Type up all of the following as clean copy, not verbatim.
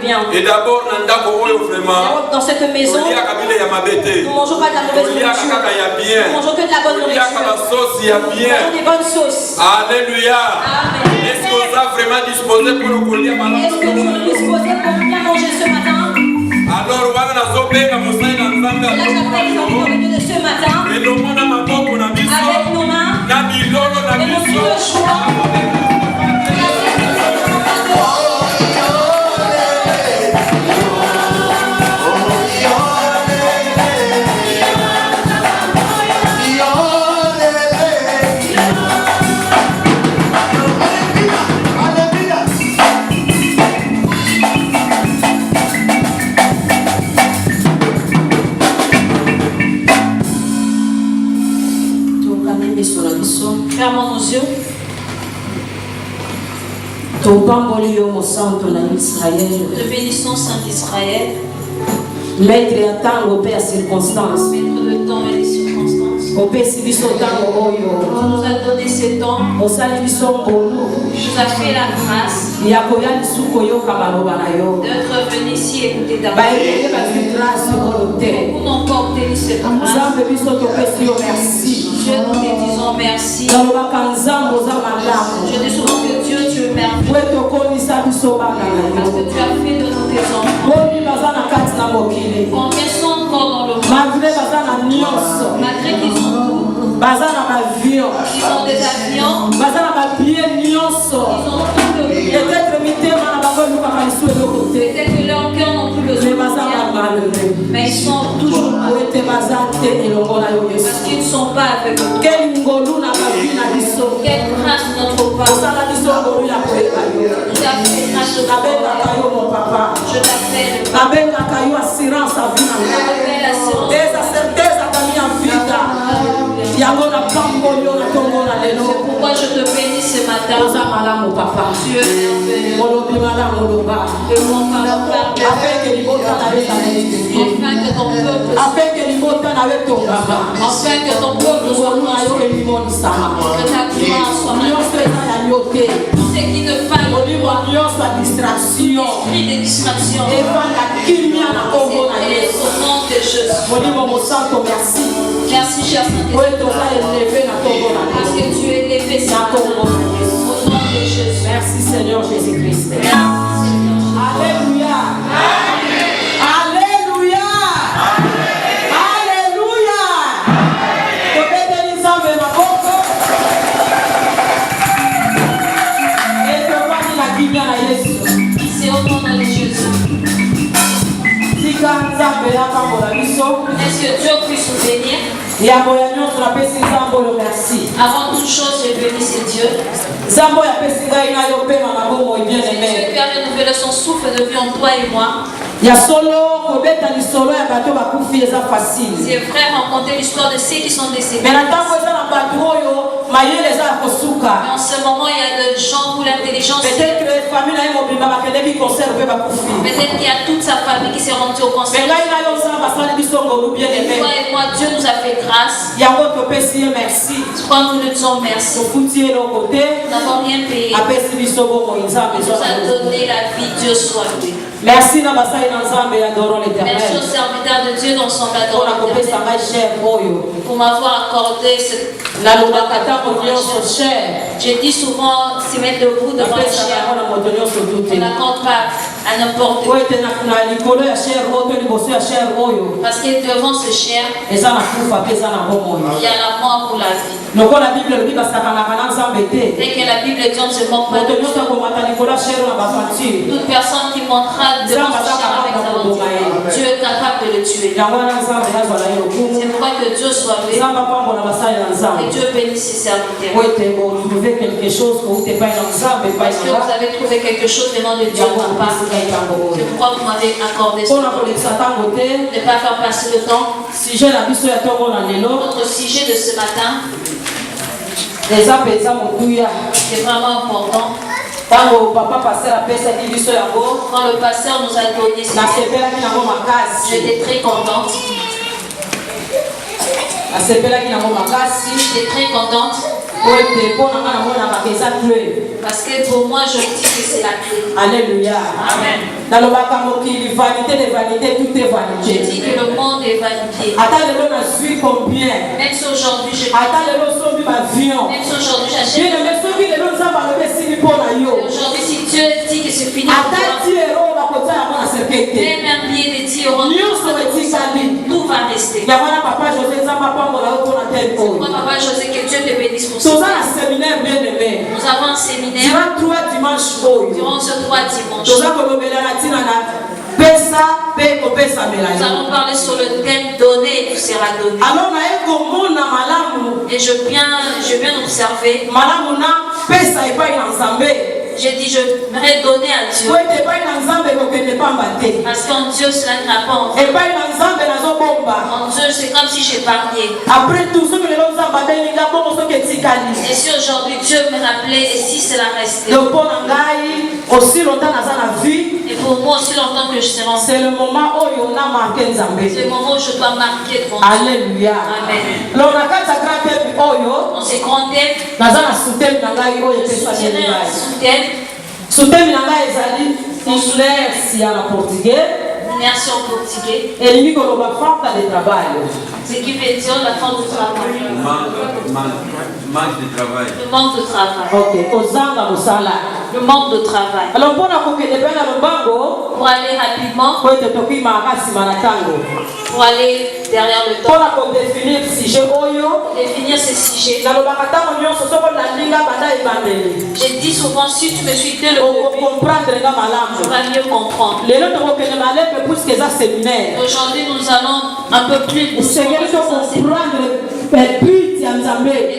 bien. Et d'abord, Dans cette maison, nous ne mangeons pas de la mauvaise nourriture. Nous ne mangeons que de la bonne nourriture. Nous mangeons des bonnes sauces. Alléluia. Amen. Est-ce qu'on est vraiment disposé pour nous couler? Est-ce que nous sommes disposés pour bien manger ce matin? Alors, voilà la sope et la moussaille dans le sang de de ce matin, avec nos mains, et nous le choix. Fermons nos yeux. Nous bénissons Saint Israël. Maître à temps au père circonstance. Maître de temps et des circonstances. Au père civiso temps au Tu nous as donné ces temps. au salviso bolo. Tu nous as fait la grâce Yakoya suko yo kamaloba na yo. d'être venu ici écouter ta Ba parole. eke ba grâce au terre. Beaucoup n'ont pas obtenu cette grâce. Nzambe biso to pesi yo merci. Dieu, nous te disons merci. Naloba kanzambo za malamu. Je dis souvent que Dieu, tu es merveilleux. Weto konisa biso bana na Parce yo. que tu as fait de nous tes enfants. Boni bazana kati na mokili. Combien sont encore dans le monde? Malgré bazana nyonso. Malgré qu'ils ont tout, Bazana avion. ils ont des avions, Bazana ba billet nyonso. ils ont tout le bien. Peut-être mitema na bango luka kalisu yo kote. Peut-être que leurs cœurs n'ont plus Mais besoin de bazana rien, malheureux. mais ils sont toujours malheureux. Oete bazate elongola yo Parce Yesu. qu'ils ne sont pas avec nous. Quel ngolu na babi na biso. Quelle grâce notre Père Osala biso ngolu ya koyeba yo. nous a fait grâce de ta Nabengaka yo mon papa. Je t'appelle. Nabengaka yo assurance a vie na Je nga. t'appelle assurance. Eza certeza kami ya vida. Yango na pambo yo na tongo na C'est lelo. pourquoi je te bénis ce matin. Oza malamu papa. Tu es merveilleux. Molobi malamu loba. Que mon parole parle. Afin que libota na yo Afin que ton peuple afin que libota na yo tongama. Afin que ton peuple soit Ngolu na yo construit. elimonisama. Que ta gloire soit Nyonso eza ya yo te. Tout ce qui ne parle Molimo nyonso ya distraction. esprit de distraction. Evanda kimia na kombo na Et Yesu. au nom de Jésus. Molimo mosanto merci. Merci, cher Oyo Saint-Esprit. toza élevé na kombo na Parce Yesu. que tu es élevé ce Na kombo matin. na Yesu. Au nom de Jésus. Merci Seigneur Jésus-Christ. Merci, Seigneur. Alléluia. Alléluia. Alléluia. Tobeteli Nzambe maboko. Et tobandi na kimia na Yesu. C'est au nom de Jésus. Tika Nzambe apambola biso. Est-ce que Dieu puisse nous bénir? Yambo ya nyonso napesi Nzambe oyo merci. Avant toute chose, je bénis Dieu. Nzambe oyo apesi ngai na yo mpe mama bomoi bien C'est aimé. Dieu qui a renouvelé son souffle de vie en toi et moi. Ya solo kobeta lisolo ya bato bakufi eza facile. C'est vrai rencontrer l'histoire de ceux qui sont décédés. Mais na ntango eza na bato oyo mayele eza ya kosuka. Mais en ce moment, il y a des gens où l'intelligence. Peut-être que famille na ye mobimba bakendeki concert mpe bakufi. Peut-être qu'il y a toute sa famille qui s'est rendue au Me concert. ngai na yo nzambe asali biso ngolu bien aimé. Toi et moi, Dieu nous a fait grâce. Yango topesi ye merci. Je crois que nous lui disons merci. tofuti eloko te. Nous n'avons rien payé. Apesi biso bomoi nzambe Il nous a donné la vie. Dieu soit loué. merci na basali na nzambe adorons l'éternel. Merci aux serviteurs de Dieu dans son mpona kopesa cadre ngai cher oyo pour m'avoir accordé cette. nalobaka ntango nyonso cher Je dis souvent, se mettre debout devant le napesaka yango chien. na moto nyonso On tu te n'accorde pas à n'importe qui. po ete na likolo ya cher oyo to liboso ya cher oyo Parce que devant ce chien, eza na kufa mpe eza na bomoi il y a la mort pour la vie. lokola bible elobi basakanaka na nzambe te Dès que la Bible dit on ne se moque pas moto de nyonso Dieu. akomata likolo ya cher na bafanture Toute personne qui montera devant ce chien avec sa volonté, Dieu est capable de le tuer. yango wana nzambe azwala ye lokumu C'est pourquoi que Dieu soit loué nzambe apambola basali na et nzambe Dieu bénisse ses serviteurs. po ete botrouve quelque chose kouta epai na nzambe epai Parce que na vous nga avez trouvé quelque chose venant de Dieu, yango non pas. apesi ngai ntango C'est oyo pourquoi vous m'avez accordé ce mpona temps. kolekisa ntango te Ne pas faire passer le temps. sujet na biso ya ntongo na lelo Notre sujet de ce matin, eza mpenza motuya c'est vraiment important. ntango papa paster apesaki biso yango Quand le pasteur nous a donné ce thème, nasepelaki nango makasi j'étais très contente. nasepelaki nango makasi J'étais très contente. Parce que pour moi, je dis que c'est la clé. Alléluia. Amen. Dans le vanité de vanité, tout est vanité. Je dis que le monde est vanité. Attends, le suis combien? Même si aujourd'hui je attends, le son du avion. même si aujourd'hui j'achète. Aujourd'hui, si Dieu dit que c'est fini, même un billet de 10 euros, tout va rester. Papa José, que Dieu te bénisse pour ça. Nous avons un séminaire durant ce 3 dimanches. Nous allons parler sur le thème donner et tout sera donné. Et je viens observer. J'ai dit, je voudrais donner à Dieu. Parce qu'en Dieu, cela n'a pas en fait. En Dieu, c'est comme si j'épargnais. Et si aujourd'hui Dieu me rappelait, et si cela restait. Et pour moi, aussi longtemps que je serai en c'est le moment où on a marqué Nzambé. C'est le moment où je dois marquer devant Dieu. Alléluia. Amen. Dans ces grands thèmes, je dirais un sous-thème. Sous-thème inertie en portugais. Inertie en portugais. Et il dit qu'on va faire de travail. Ce qui veut dire la force de travail. Manque de travail. Le manque de travail. Ok. Le manque de travail. Alors pour aller rapidement. Pour aller derrière le temps. Pour définir ces sujets. J'ai dit souvent, si tu me suis dès le début, tu vas mieux comprendre. Aujourd'hui, nous allons un peu plus et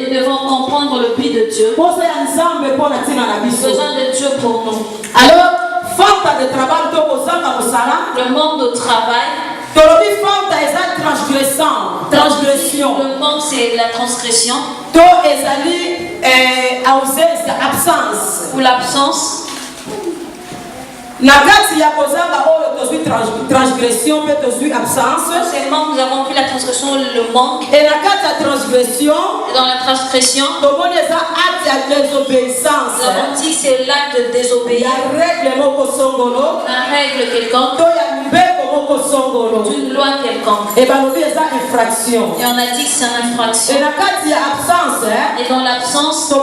nous devons comprendre le but de Dieu. Besoin de Dieu pour nous. Alors, falta de travail, le manque de travail. Transgression. Le manque, c'est la transgression. Absence. Ou l'absence. Transgression, absence. Seulement nous avons vu la transgression, le manque. Et la transgression, dans la transgression, nous avons dit que c'est l'acte de désobéir. La règle quelconque. D'une loi quelconque. Et infraction. Et on a dit que c'est une infraction. Et dans l'absence,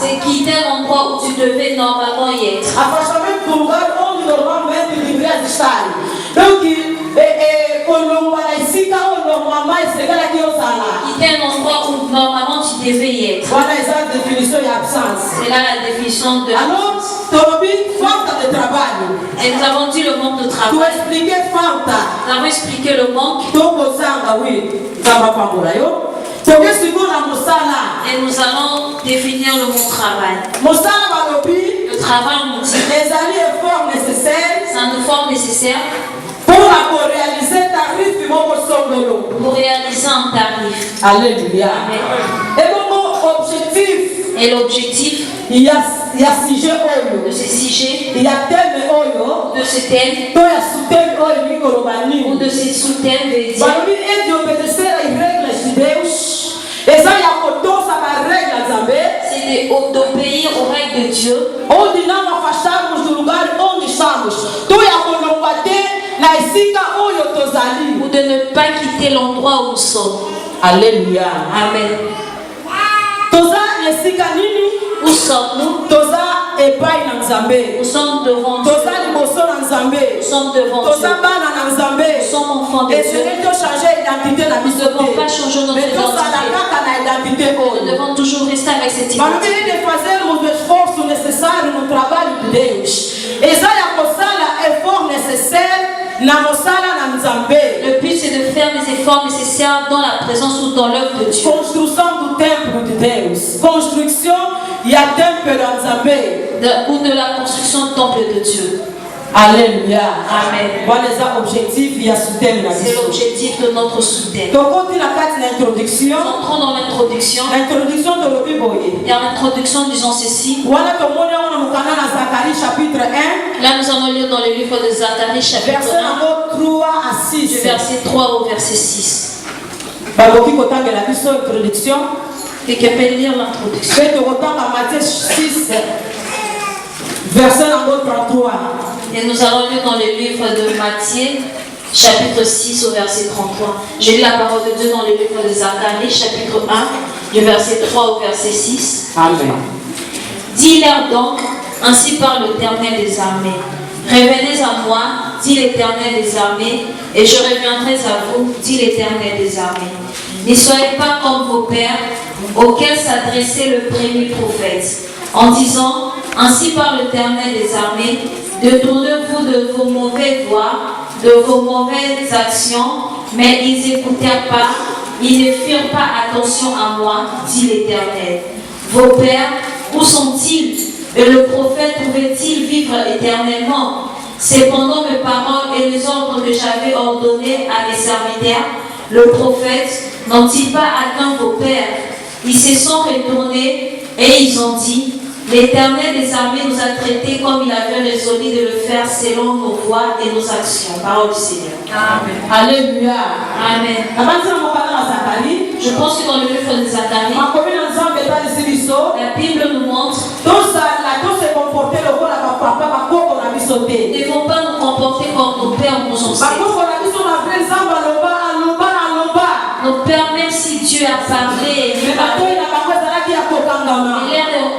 c'est quitter l'endroit où tu devais normalement y être. Quitter un endroit où normalement tu devais y être. C'est là la définition de et nous avons dit le manque de travail. Nous avons expliqué le manque. Et nous allons définir le mot travail. Le travail, on dit, c'est un effort nécessaire pour réaliser un tarif. Alléluia. Et l'objectif il y a sujet de ce sujet, il y a thème de ce thème, ou de ces sous-thèmes de dire c'est d'obéir aux règles de Dieu. Ou de ne pas quitter l'endroit où nous sommes. Alléluia. Amen. Où sommes-nous? Nous sommes devant Dieu. Nous sommes devant Dieu. Nous sommes enfants de Dieu. Nous ne devons pas changer notre identité. Nous devons toujours rester avec cette identité. Le but c'est de faire des efforts nécessaires dans la présence ou dans l'œuvre de Dieu. Construction, il y a temple dans ou de la construction du temple de Dieu. Alléluia. Amen. Voilà les objectifs, il y a soutien. C'est l'objectif de notre soutien. Donc, on dit la carte d'introduction. Entrons dans l'introduction. L'introduction de l'Obiboye. Et en introduction, disons ceci. Voilà tout le monde est dans Zacharie chapitre 1. Là, nous allons lire dans le livre de Zacharie chapitre 1. Verset 3 à 6. Du verset 3 au verset 6. Baboki kotanga la biso introduction. Et qui peut lire l'introduction. Faites autant à Matthieu 6. Verset 33. Et nous allons lire dans le livre de Matthieu, chapitre 6 au verset 33. J'ai lu la parole de Dieu dans le livre de Zacharie, chapitre 1, du verset 3 au verset 6. Amen. Dis-leur donc, ainsi parle l'Éternel des armées. Revenez à moi, dit l'Éternel des armées, et je reviendrai à vous, dit l'Éternel des armées. Ne soyez pas comme vos pères, auxquels s'adressait le premier prophète, en disant, ainsi parle l'Éternel des armées, détournez-vous de vos mauvaises voies, de vos mauvaises actions, mais ils n'écoutèrent pas, ils ne firent pas attention à moi, dit l'Éternel. Vos pères, où sont-ils? Et le prophète pouvait-il vivre éternellement? Cependant mes paroles et les ordres que j'avais ordonnés à mes serviteurs, le prophète, n'ont-ils pas atteint vos pères? Ils se sont retournés et ils ont dit, l'Éternel des armées nous a traités comme il avait résolu de le faire selon nos voies et nos actions. Parole du Seigneur. Amen. Alléluia. Amen. Je pense que dans le livre de Zacharie, la Bible nous montre ne devons pas nous comporter comme nos pères nous ont fait. Nos pères, même si Dieu a parlé,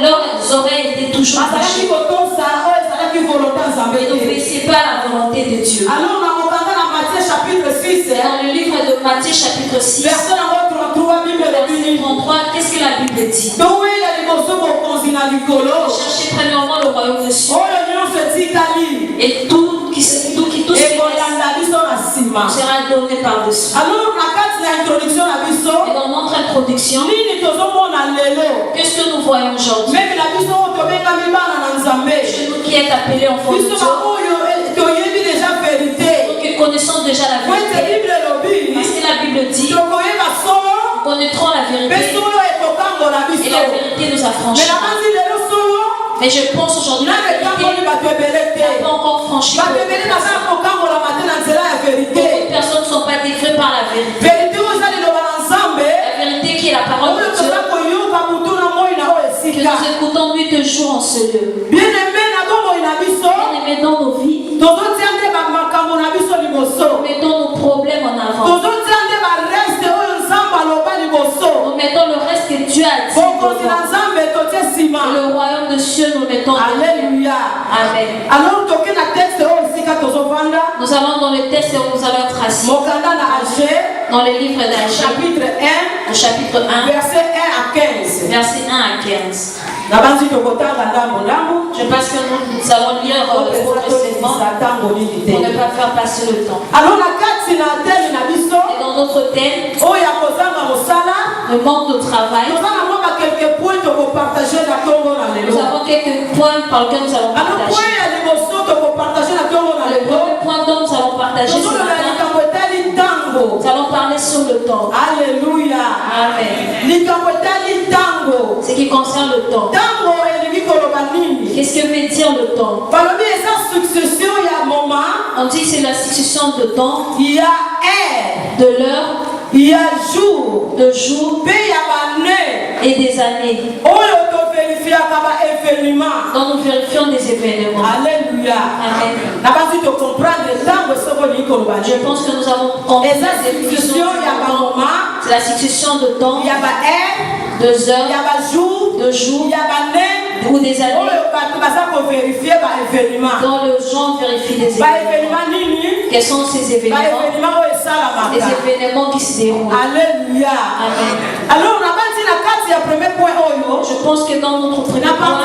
leurs oreilles étaient toujours bouchées. Ils n'obéissaient pas à la volonté de Dieu. Dans le livre de Matthieu chapitre 6, verset 33, qu'est-ce que la Bible dit? Cherchez premièrement le royaume de Dieu. Et tout qui sera donné par-dessus. Et dans notre introduction, qu'est-ce que nous voyons aujourd'hui? Chez nous qui est appelé enfants de Dieu, nous qui connaissons déjà la vérité. Parce que la Bible dit, nous connaîtrons la vérité et la vérité nous affranchira. Mais je pense aujourd'hui que la vérité n'a pas encore franchi. Beaucoup de personnes ne sont pas défaites par la vérité. La vérité qui est la parole de Dieu, que nous écoutons nuit et jour en ce lieu. Bien-aimés dans nos vies, nous mettons nos problèmes en avant. Nous mettons le reste que Dieu a dit. Le royaume de Dieu, nous mettons. Alléluia. Amen. Alors, nous allons dans le texte où nous allons être assis. Dans le livre d'Agé, chapitre 1, chapitre 1, verset 1 à 15. Verset 1 à 15. Je pense que nous allons lire progressivement pour ne pas faire passer le temps. Alors, la carte, et dans notre thème, le manque de travail, nous avons quelques points par lesquels nous allons partager. Le premier point dont nous allons partager ce matin, nous allons parler sur le temps. Alléluia. Amen. Ce qui concerne le temps. Qu'est-ce que veut dire le temps? On dit que c'est la succession de temps. Il y a heure, de l'heure, il y a jour, de jours et des années. Donc nous vérifions des événements. Alléluia. Amen. Je pense que nous avons compris c'est la succession de temps, de heures, de jours ou des années. Dans le genre vérifie des événements. Quels sont ces événements? Les événements qui se déroulent. Alléluia. Amen. Alors, on a dit la carte, il y a premier point. Je pense que dans notre premier point,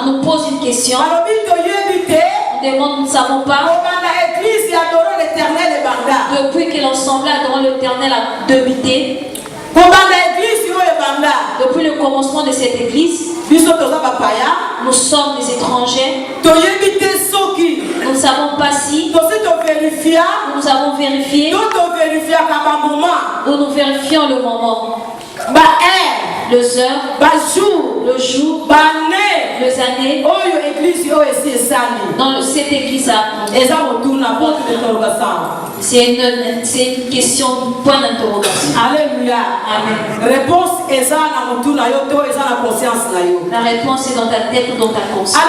on nous pose une question. On demande, nous ne savons pas. Depuis que l'ensemble adore l'Éternel a débuté. Depuis le commencement de cette église, Nous sommes des étrangers. Nous ne savons pas si. Nous avons vérifié. Ou nous vérifions le moment. Les heures, le jour, les années dans cette église c'est une question, point d'interrogation. Alléluia. Amen. Réponse est dans la conscience. La réponse est dans ta tête ou dans ta conscience. Et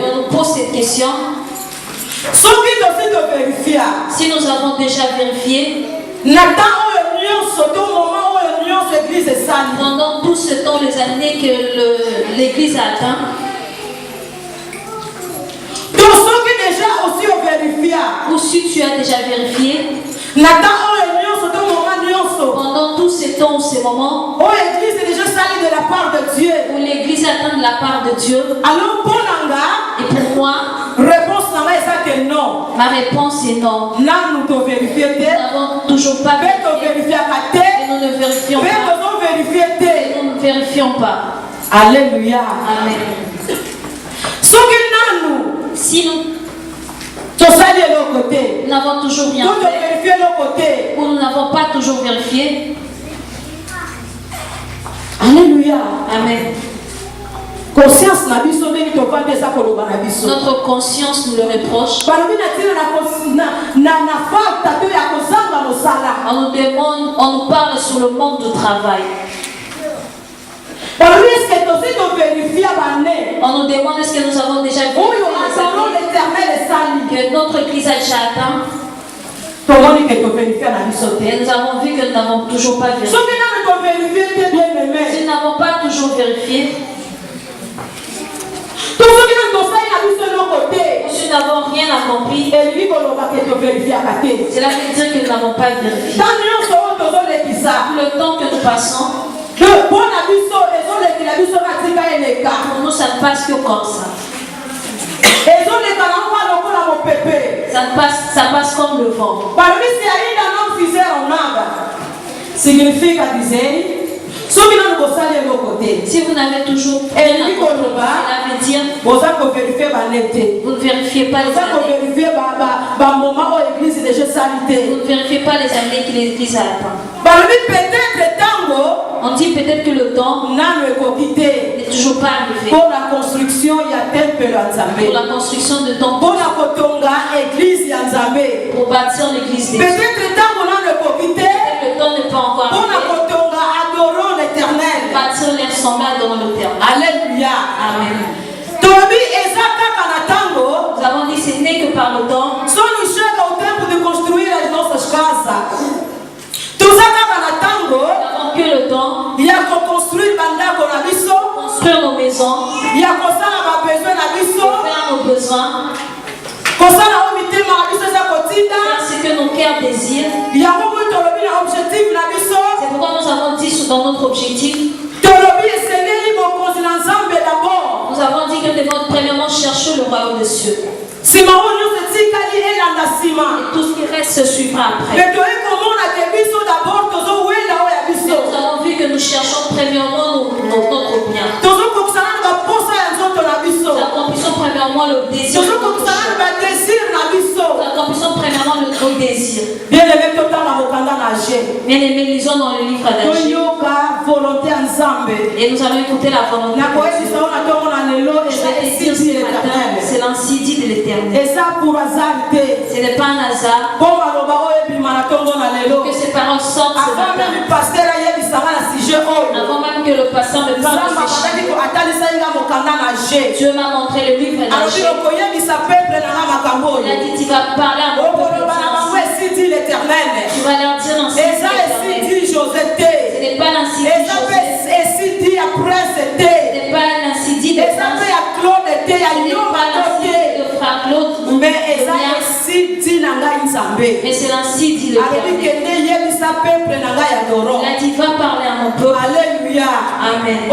on nous pose cette question. Si nous avons déjà vérifié, pendant tout ce temps, les années que l'église a atteint, ou si tu as déjà vérifié, pendant tout ce temps ou ces moments, où l'église est déjà salie de la part de Dieu, où l'église atteint de la part de Dieu, alors pour et pour moi, réponse est non. Ma réponse est non. Nous n'avons toujours pas vérifié. Et nous ne vérifions pas. Et nous ne vérifions pas. Alléluia. Amen. Si nous n'avons toujours rien fait, ou nous n'avons pas toujours vérifié. Alléluia. Amen. Notre conscience nous le reproche. On nous parle sur le manque de travail. On nous demande est-ce que nous avons déjà vu que notre église a déjà atteint. Et nous avons vu que nous n'avons toujours pas vérifié. Si nous n'avons pas toujours vérifié, si nous n'avons rien accompli, cela veut dire que nous n'avons pas vérifié. Le temps que nous passons, pour nous, ça ne passe que comme ça. Ça passe comme le vent. Significa dizer, si vous n'avez toujours rien accompli, cela veut dire vous ne vérifiez pas les années. Vous ne vérifiez pas les années que l'église a atteint. On dit peut-être que le temps n'est toujours pas arrivé. Pour la construction, il y a temple Nzambe. Pour la construction de temple. Pour la kotonga église Nzambe. Pour bâtir l'église des dieux. Peut-être le temps n'est pas encore arrivé. Pour la kotonga adorons l'Éternel. Bâtir les semblants dans l'Éternel. Alléluia. Amen. Nous avons dit ce n'est que par le temps. Só nos chega o tempo de construir as nossas casas. Nous n'avons que le temps. Il y a construire bandako na biso. Construire nos maisons. Il y a kosala ba besoin na biso. Faire nos besoins. Kosala o mitema na biso za kotinda. Faire ce que nos cœurs désirent. Il y a beaucoup de objectif na biso. C'est pourquoi nous avons dit dans notre objectif. Nous avons dit que nous devons premièrement chercher le royaume des cieux. Et tout ce qui reste se suivra après. Nous avons vu que nous cherchons premièrement notre bien. Nous accomplissons premièrement le désir. Nous accomplissons premièrement le désir. Bien aimé, lisons dans le livre d'Agir. Et nous allons écouter la volonté de Dieu. C'est l'ainsi dit de l'Éternel. Ce n'est pas un hasard que ces paroles sortent ce matin. Avant même que le pasteur me parle de ces choses, Dieu m'a montré le livre d'Agir. Il a dit tu vas parler à mon peuple. Tu vas leur dire l'ainsi dit l'Éternel. Ce n'est pas l'ainsi dit Joseph. Ce n'est pas l'ainsi dit de France. Ce n'est pas l'ainsi dit de frère Claude. Mais c'est l'ainsi dit l'Éternel. Il a dit va parler à mon peuple. Alléluia. Amen.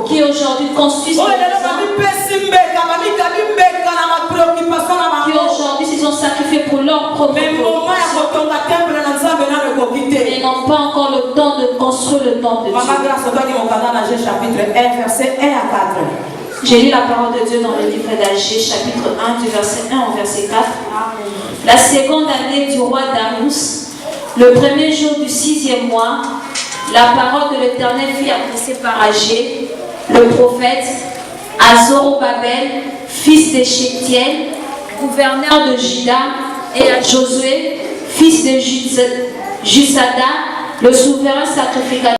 Qui aujourd'hui construisent des maisons. Qui aujourd'hui se sont sacrifiés pour leurs propres préoccupations. Mais ils n'ont n'ont pas encore le temps de construire le temple de Dieu. Chapitre 1, verset 1 à 4. J'ai lu la parole de Dieu dans le livre d'Agé, chapitre 1, du verset 1 au verset 4. La seconde année du roi Darius, le premier jour du 6e mois, la parole de l'Éternel fut adressée par Agé, le prophète, à Zorobabel, fils de Shealtiel, gouverneur de Juda, et à Josué, fils de Jusada, le souverain sacrificateur.